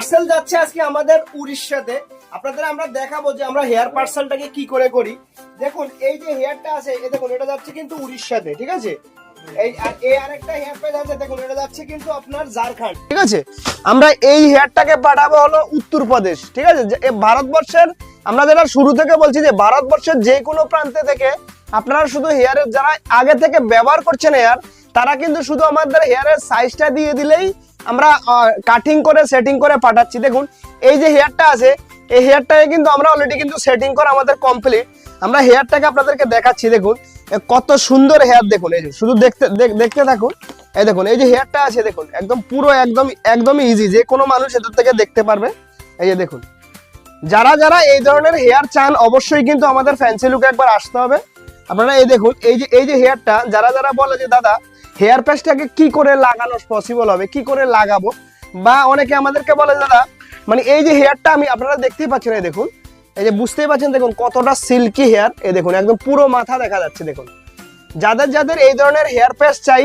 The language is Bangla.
পার্সেল যাচ্ছে আজকে আমাদের উড়িষ্যাতে। আপনাদের আমরা দেখাবো যে আমরা হেয়ার পার্সেলটাকে কি করে করি। দেখুন এই যে হেয়ারটা আছে, এই দেখুন এটা যাচ্ছে কিন্তু উড়িষ্যাতে, ঠিক আছে। এই আরেকটা হেয়ার প্যাচ আছে, দেখুন এটা যাচ্ছে কিন্তু আপনার ঝাড়খণ্ড, ঠিক আছে। আমরা এই হেয়ারটাকে পাঠাবো হলো উত্তরপ্রদেশ, ঠিক আছে। ভারতবর্ষের আমরা যেটা শুরু থেকে বলছি যে ভারতবর্ষের যে কোনো প্রান্তে থেকে আপনারা শুধু হেয়ারের যারা আগে থেকে ব্যবহার করছেন হেয়ার, তারা কিন্তু শুধু আমাদের হেয়ারের সাইজটা দিয়ে দিলেই আমরা কাটিং করে সেটিং করে পাঠাচ্ছি। দেখুন এই যে হেয়ারটা আছে, এই হেয়ারটাকে কিন্তু আমরা অলরেডি কিন্তু সেটিং করা আমাদের কমপ্লিট। আমরা হেয়ারটাকে আপনাদেরকে দেখাচ্ছি। দেখুন কত সুন্দর হেয়ার, দেখুন এই যে শুধু দেখতে থাকুন। এই দেখুন এই যে হেয়ারটা আছে, দেখুন একদম পুরো একদমই ইজি, যে কোনো মানুষ এদের থেকে দেখতে পারবে। এই যে দেখুন, যারা যারা এই ধরনের হেয়ার চান অবশ্যই কিন্তু আমাদের ফ্যান্সি লুকে একবার আসতে হবে। আপনারা এই দেখুন এই যে হেয়ারটা, যারা যারা বলে যে দাদা হেয়ার প্যাচটাকে কি করে লাগানো পসিবল হবে, কি করে লাগাবো, বা অনেকে আমাদেরকে বলে দাদা মানে এই যে হেয়ারটা আমি আপনারা দেখতেই পাচ্ছেন, এই দেখুন এই যে বুঝতেই পাচ্ছেন, দেখুন কতটা সিল্কি হেয়ার। এই দেখুন একদম পুরো মাথা দেখা যাচ্ছে। দেখুন যাদের যাদের এই ধরনের হেয়ার প্যাচ চাই